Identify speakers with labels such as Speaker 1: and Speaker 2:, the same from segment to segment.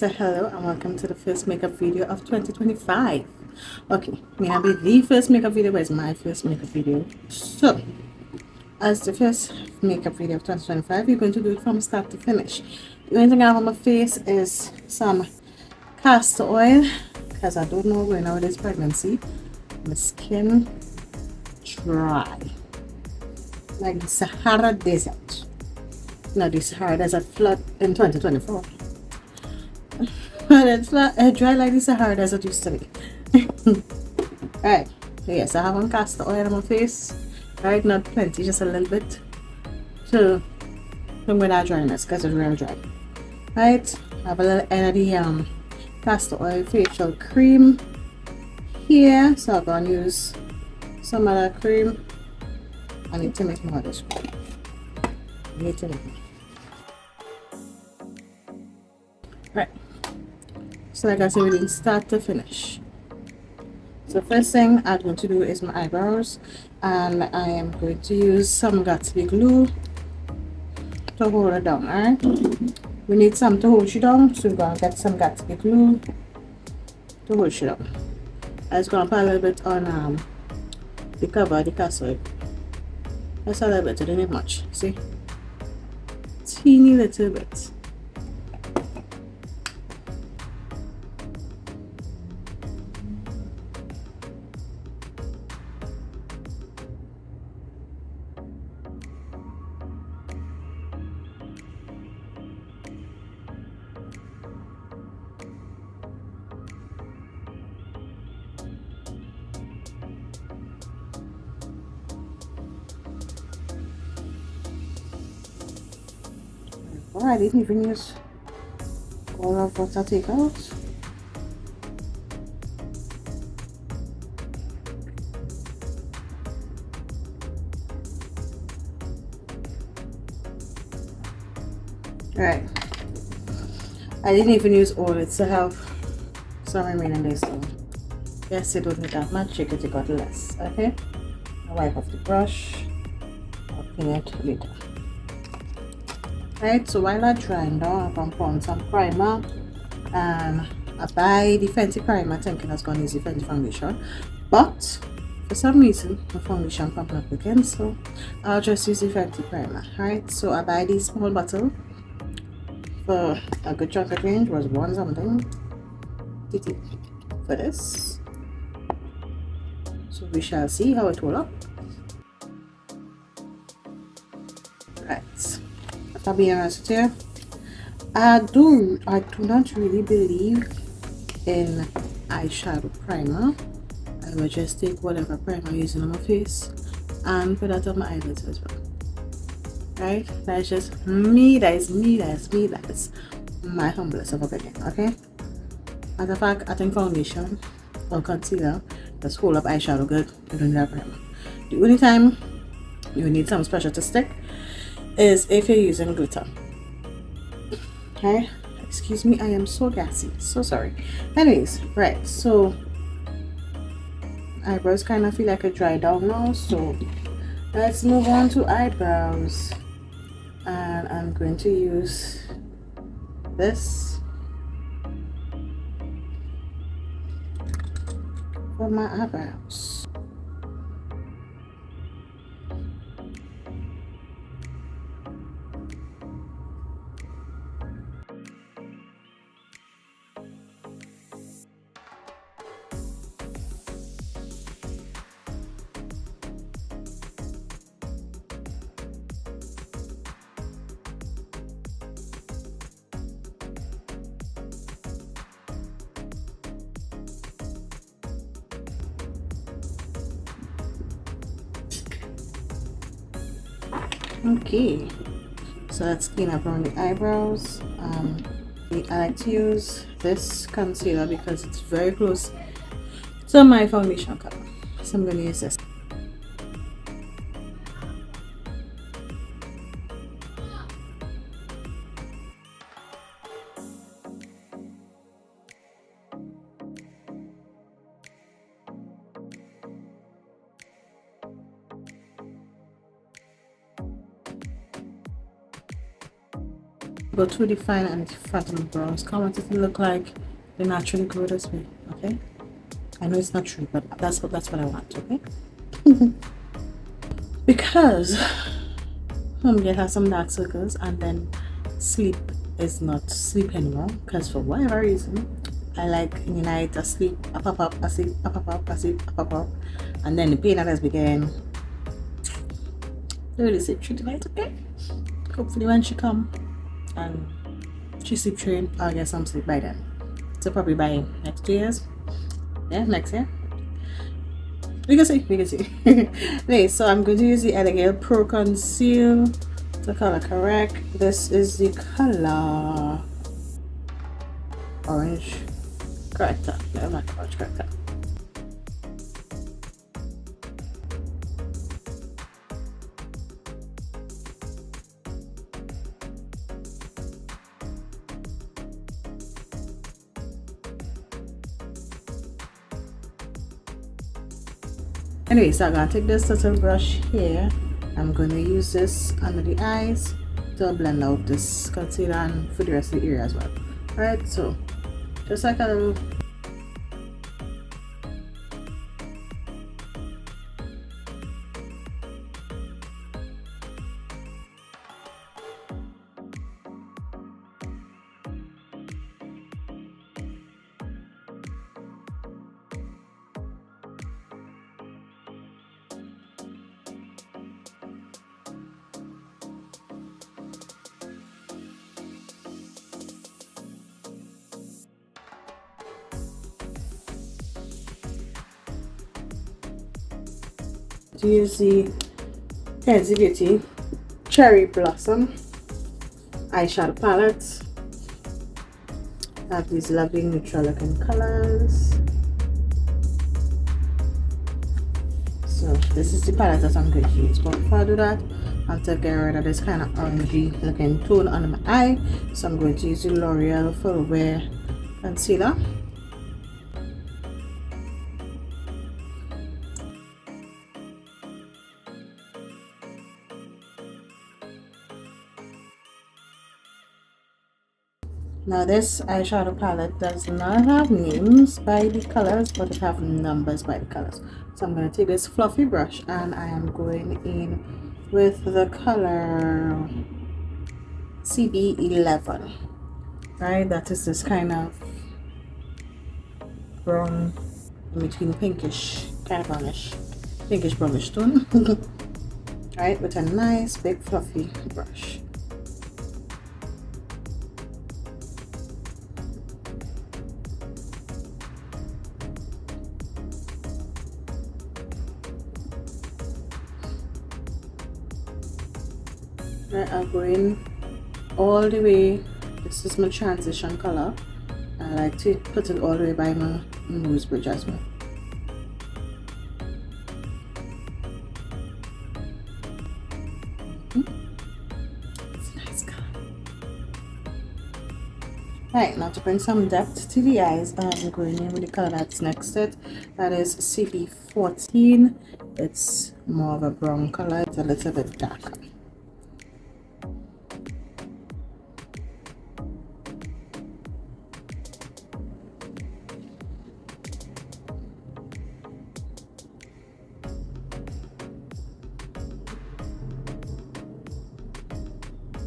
Speaker 1: So hello and welcome to the first makeup video of 2025. Okay, may I be the first makeup video, but it's my first makeup video. So, as the first makeup video of 2025, you're going to do it from start to finish. The only thing I have on my face is some castor oil, because I don't know when out this pregnancy, my skin dry. Like the Sahara Desert. No, the Sahara Desert flood in 2024. But it's not dry like the Sahara Desert used to be. Alright, yes, I have on castor oil on my face. Right, not plenty, just a little bit. So, I'm with that dryness because it's real dry. Right, I have a little end of the castor oil facial cream here. So I'm going to use some of that cream. I need to make more of this cream. I need to make more. Right. So like I said, we didn't start to finish. So first thing I'm going to do is my eyebrows, and I am going to use some Gatsby glue to hold it down. Alright, we need some to hold you down, so we're going to get some Gatsby glue to hold you down. I'm just going to put a little bit on the cover of the castle. Just a little bit, I don't need much. See, teeny little bit. Oh, I didn't even use all of what I take out. Alright, I didn't even use all it to have some remaining there, so yes, it don't need that much, you can take out less. Okay, I wipe off the brush, I'll clean it later. Right, so while I'm drying down, I'm going to put on some primer, and I buy the Fenty primer thinking that's going to use the Fenty foundation, but for some reason my foundation popped up again, so I'll just use the Fenty primer. Right, so I buy this small bottle for a good chunk of range, was one something for this, so we shall see how it will look. Right, after being honest with you, I do not really believe in eyeshadow primer. I will just take whatever primer I'm using on my face and put that on my eyelids as well. Right, that's just me, that's my humblest of opinion. Okay, as a fact, I think foundation or concealer just hold up eyeshadow good. You don't need that primer. The only time you need some special to stick is if you're using glitter. Okay, excuse me, I am so gassy, so sorry. Anyways, right, so eyebrows kind of feel like a dry down now, so let's move on to eyebrows. And I'm going to use this for my eyebrows. Okay, so let's clean up around the eyebrows. I like to use this concealer because it's very close to my foundation color, so I'm going to use this. go too defined and flatten the brows. I want it to look like they naturally grow this way. Okay, I know it's not true, but that's what I want. Okay, because homegirl has some dark circles, and then sleep is not sleep anymore. Because for whatever reason, I like in the night asleep, up, asleep, up, asleep, up, and then the pain that has began. Really sleep through the night. Okay, hopefully when she come and she sleep train, I'll get some sleep by then. So probably by next 2 years. Yeah, next year. We can see, we can see. Okay, so I'm going to use the Elegant Pro Conceal to color correct. This is the color orange corrector. No, not orange corrector. Anyway, so I'm gonna take this little brush here. I'm gonna use this under the eyes to blend out this concealer and for the rest of the area as well. Alright, so just like a little. To use the Fancy Beauty Cherry Blossom eyeshadow palette. I have these lovely neutral looking colors. So this is the palette that I'm going to use, but before I do that, I'll take get rid of this kind of orangey looking tone under my eye. So I'm going to use the L'Oreal Full Wear Concealer. Now this eyeshadow palette does not have names by the colors, but it have numbers by the colors. So I'm going to take this fluffy brush and I am going in with the color CB11. Right, that is this kind of brown in between pinkish, kind of brownish, pinkish brownish tone. Right, with a nice big fluffy brush. Right, I'm going all the way. This is my transition color. I like to put it all the way by my nose bridge as well. It's a nice color. Right, now to bring some depth to the eyes, I'm going in with the color that's next to it. That is CB14. It's more of a brown color. It's a little bit darker.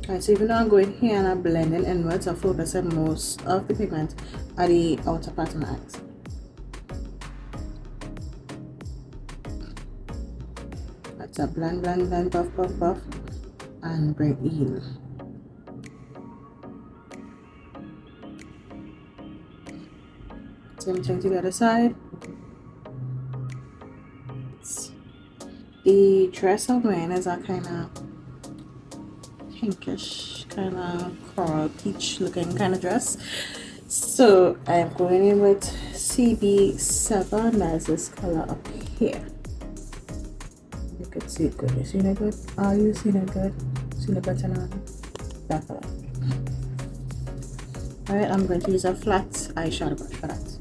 Speaker 1: Right, so even though I'm going here and I'm blending inwards, I'm focusing most of the pigment at the outer part of my eyes. That's a blend, blend, blend, buff, buff, buff, and bring in. Same thing to the other side. The dress I'm wearing is a kind of pinkish, kind of coral peach looking kind of dress. So I'm going in with CB7. That's this color up here. You can see it good. You seen it good? Are you seeing it good? Seen it better now? That color. Alright, I'm going to use a flat eyeshadow brush for that.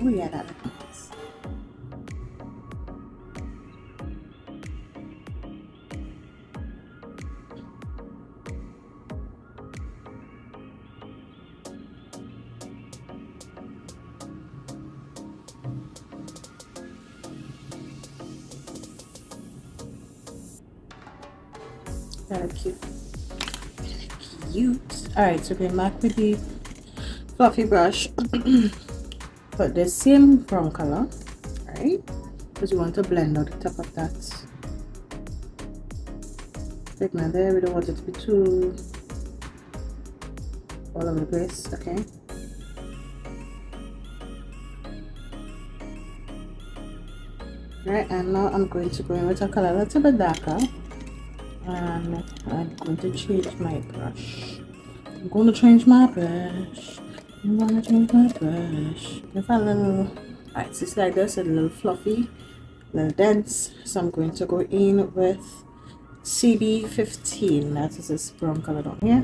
Speaker 1: Oh yeah, that looks nice. Very cute. Cute. Alright, so going back with the fluffy brush. Put the same brown color, right? Because you want to blend out the top of that pigment there. We don't want it to be too all over the place, okay? Right, and now I'm going to go in with a color a little bit darker, and I'm going to change my brush. I'm going to change my brush. I'm going to change my brush. If a little, alright, so it's like this, a little fluffy, a little dense. So I'm going to go in with CB15. That is this brown color down here.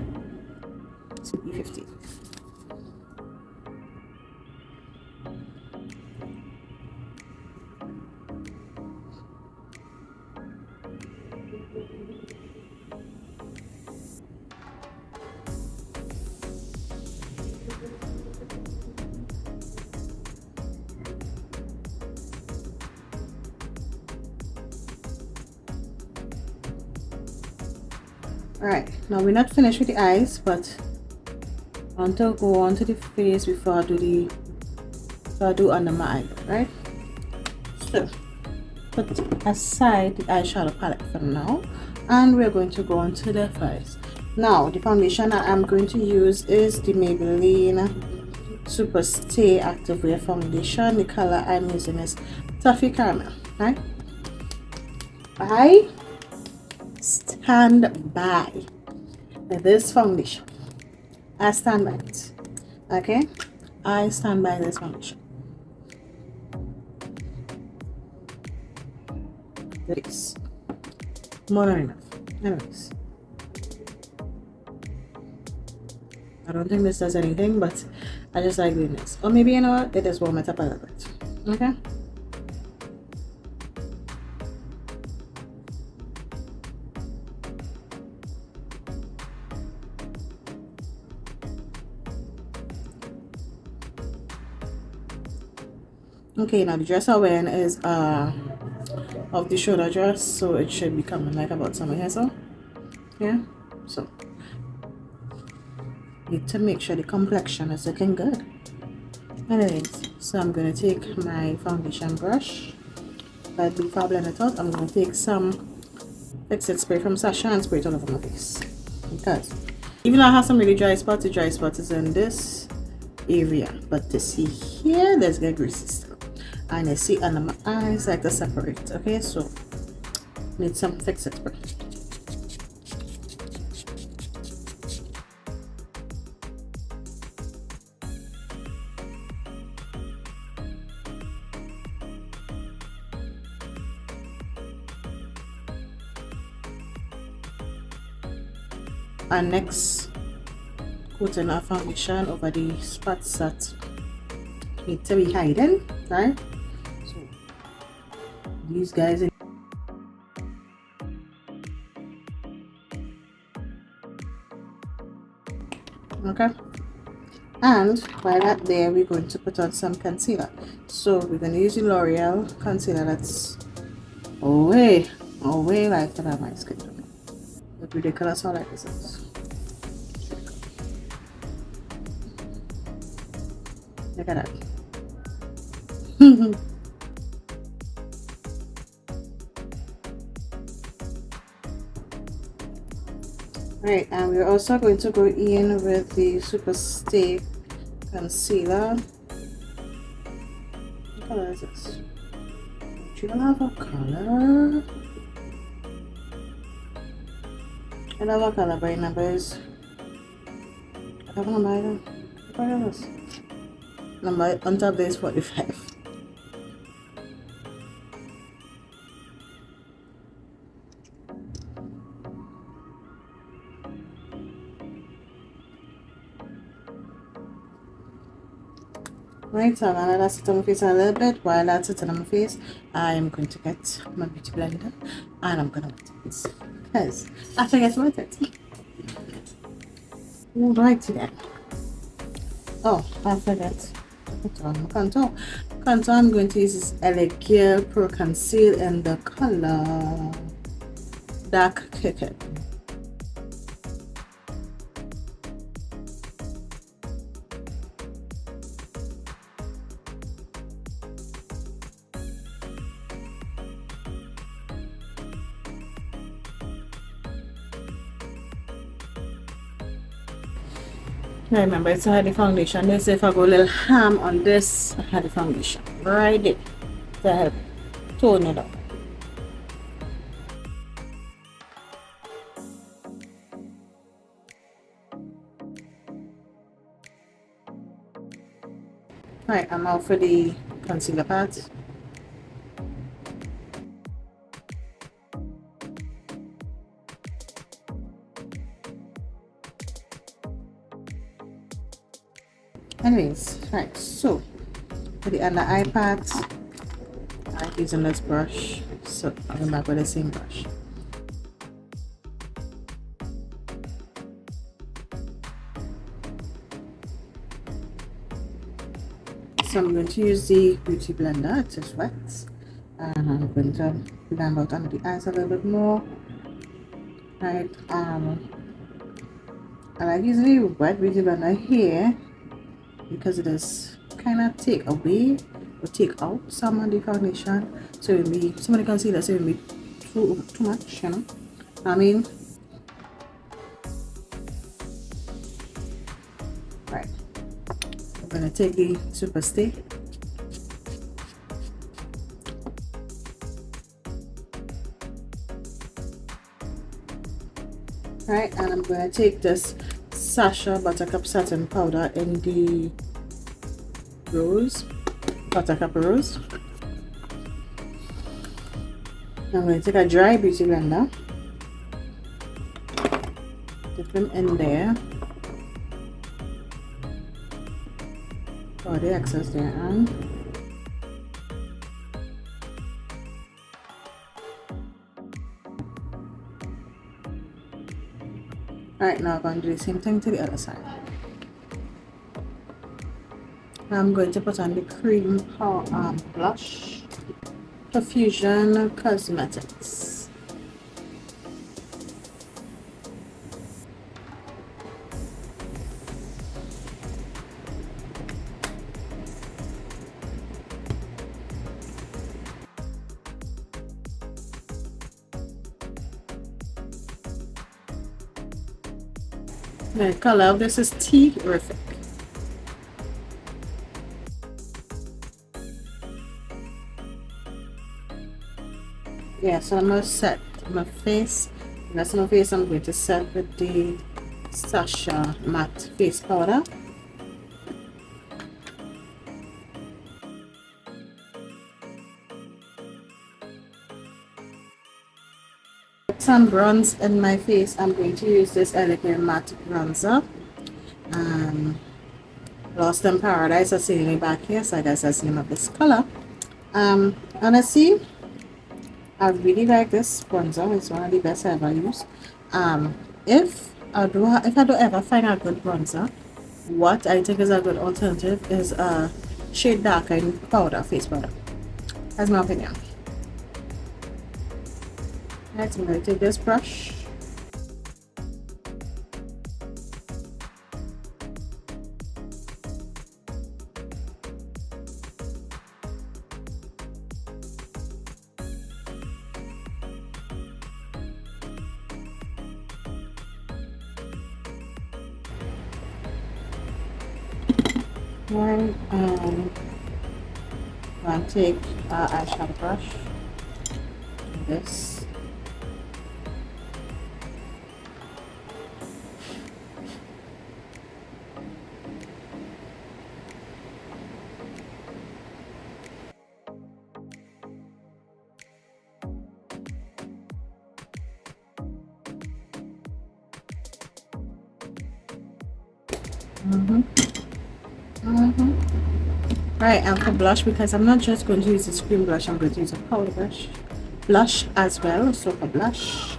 Speaker 1: CB15. Alright, now we're not finished with the eyes, but I want to go on to the face before I do under my eye, right? So put aside the eyeshadow palette for now, and we're going to go on to the face. Now the foundation that I'm going to use is the Maybelline Super Stay Activewear Foundation. The color I'm using is Toffee Caramel, right? I stand by this foundation. I stand by it. Okay? I stand by this foundation. This. More than enough. Anyways. I don't think this does anything, but I just like doing this. Or maybe, you know what? It just warm it up a little bit. Okay? Okay, now the dress I'm wearing is of the shoulder dress, so it should be coming like about somewhere here, so yeah. So need to make sure the complexion is looking good. Anyways, so I'm gonna take my foundation brush, but before I blend it out, I'm gonna take some Fix It spray from Sasha and spray it all over my face, because even though I have some really dry spots, the dry spot is in this area, but to see here, there's get greasy still, and I see under my eyes like to separate. Okay, so need some Fix It spray. And next, putting our foundation over the spots that need to be hidden, right? So these guys. Okay, and while that there, we're going to put on some concealer. So we're going to use the L'Oreal concealer that's way lighter than my skin tone. Look ridiculous how light this is. Look at that. Right, and we're also going to go in with the Super Stay Concealer. What color is this? Do you have a color? I love a color by numbers. I don't want to buy them. What else? Number on top there is 45. Right, so I'm gonna let that sit on my face a little bit. While that's sitting on my face, I'm going to get my beauty blender and I'm gonna wet it. Because after I get wet it. Alright then. Oh, I forgot to put on my contour. Contour, I'm going to use this Elegir Pro Conceal in the color Dark Cocoa. Remember, it's a heavy foundation. Let's say if I go a little ham on this heavy foundation, right there, to help tone it up. Right, I'm out for the concealer part. Anyways, right, so for the under eye part, I'm using this brush. So I'm going back with the same brush. So I'm going to use the beauty blender, it is wet, and I'm going to blend out under the eyes a little bit more. Right, I like using the wet beauty blender here because it is kind of take away or take out some of the foundation, so it will be some of the concealer, so it will be too much, you know. I mean, right. I'm gonna take the super stay. Right, and I'm gonna take this Sasha Buttercup Satin Powder in the rose, buttercup rose. I'm going to take a dry beauty blender, dip them in there, pour the excess there on. Alright, now I'm going to do the same thing to the other side. I'm going to put on the cream blush, Profusion Cosmetics. The color of this is Terrific. Yeah, so I'm going to set my face. That's my face. I'm going to set with the Sasha matte face powder. Some bronze in my face. I'm going to use this Elegir matte bronzer. Lost in Paradise. I see me back here, so I guess that's the name of this color. Honestly, I really like this bronzer. It's one of the best I ever used. If I don't ever find a good bronzer, what I think is a good alternative is a shade darkening powder, face powder. That's my opinion. Next, I'm going to take this brush. Right, I'm going to take eyeshadow brush. This. Right, and for blush, because I'm not just going to use this cream blush, I'm going to use a powder blush as well. So for blush,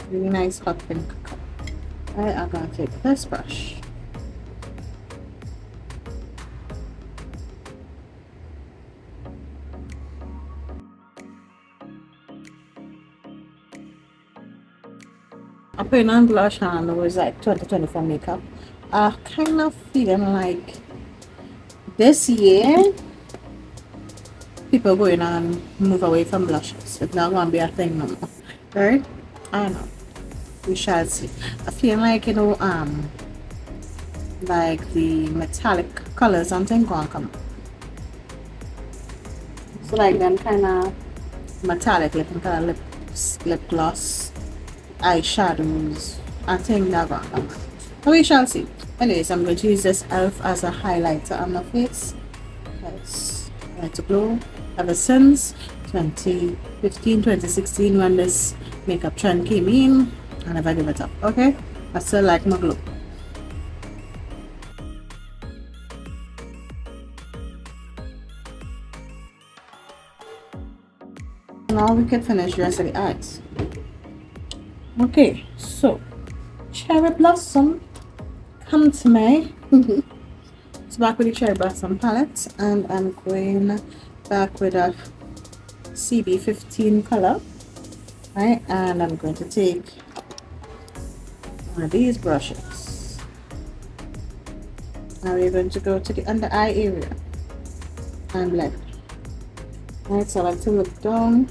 Speaker 1: really nice hot pink color. Right, I'm gonna take this brush. I'm putting on blush and it was like 2024 makeup. I kind of feeling like this year people going on move away from blushes. It's not gonna be a thing no more. Right? I don't know. We shall see. I feel like like the metallic colors and things gonna come. So like them kinda metallic looking kind of lip gloss, eyeshadows, I think that gonna come. But we shall see. Anyways, I'm going to use this elf as a highlighter on my face. Because I like to glow ever since 2015, 2016 when this makeup trend came in. I never give it up. Okay? I still like my glow. Now we can finish the rest of the eyes. Okay, so cherry blossom, come to me. It's back with the cherry blossom palette, and I'm going back with a CB15 color, right? And I'm going to take one of these brushes. Now we're going to go to the under eye area and blend. Right, so I like to look down.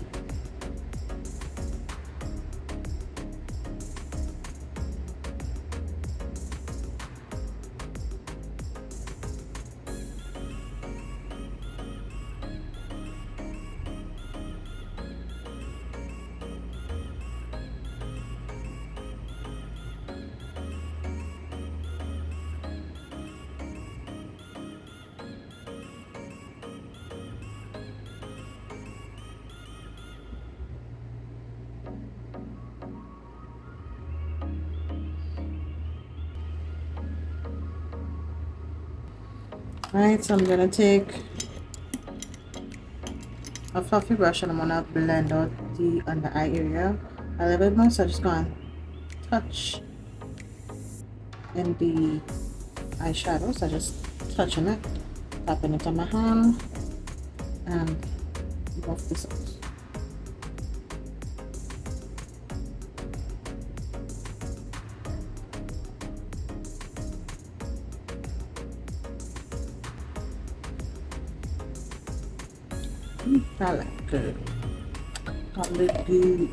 Speaker 1: Right, so I'm gonna take a fluffy brush and I'm gonna blend out the under eye area a little bit more. So I'm just gonna touch in the eyeshadow. So just touching it, tapping it on my hand, and buff this out. I like good. I look good.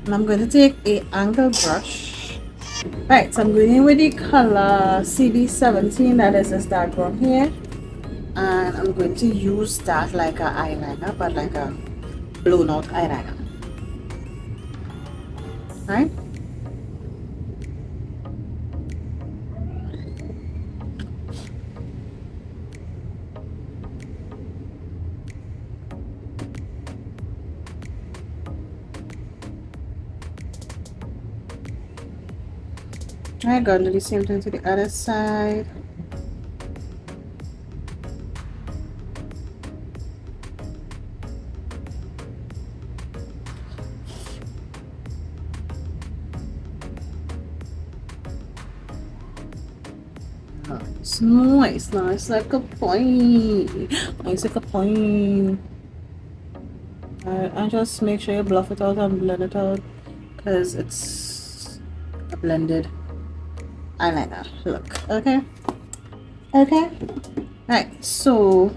Speaker 1: And I'm going to take a angle brush. Right, so I'm going in with the color CB17, that is this dark brown here. And I'm going to use that like an eyeliner, but like a blown out eyeliner. Right? I'm going to do the same thing to the other side. Nice like a point. Nice like a point. And just make sure you bluff it out and blend it out, because it's a blended eyeliner look. Okay. Right, so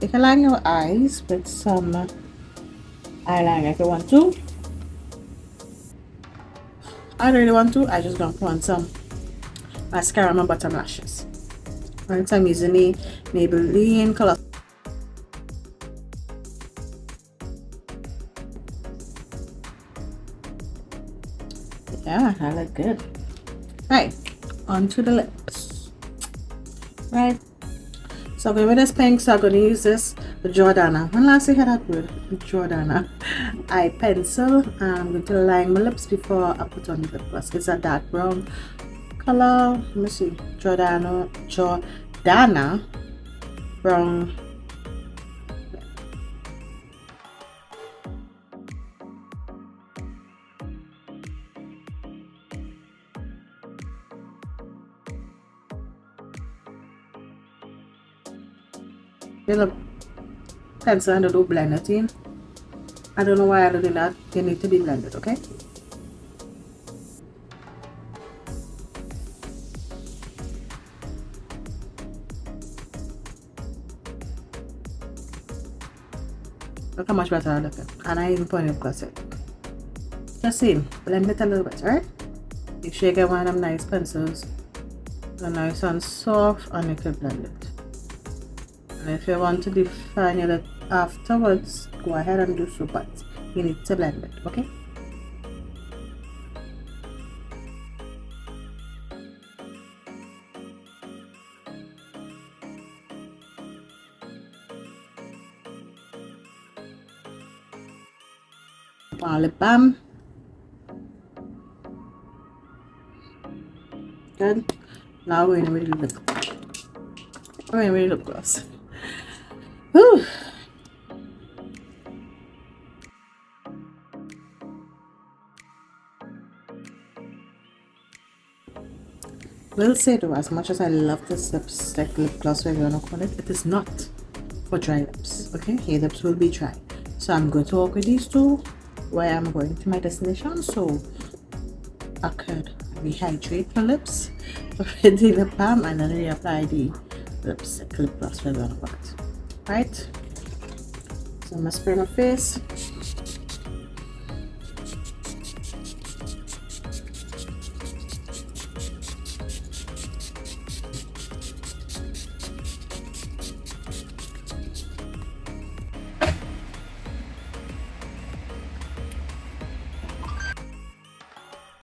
Speaker 1: you can line your eyes with some eyeliner if you want to. I don't really want to. I just gonna put on some mascara on my bottom lashes. Right, so I'm using the Maybelline color. Yeah, I look good. Right, onto the lips. Right, so I'm going with this pink, so I'm going to use this Jordana. When last I had that word, Jordana eye pencil. I'm going to line my lips before I put on the lip gloss. It's a dark brown color. Let me see. Jordana Brown. Little pencil and do blend it in. I don't know why I did that. They need to be blended, okay? Look how much better I look. And I even put in plus it. Just see, blend it a little bit, alright? Make sure you get one of them nice pencils. So nice and soft, and you can blend it. And if you want to define it afterwards, go ahead and do so, but you need to blend it, okay? Lip balm. Good. Now we're going to really lip gloss. Whew. Will say though, as much as I love this lipstick, lip gloss, whatever you want to call it, it is not for dry lips. Okay, your lips will be dry. So I'm going to work with these two where I'm going to my destination, so I could rehydrate my lips with the lip balm and then reapply the lipstick, lip gloss, whatever you want to call it. Right? So I'm gonna spray my face.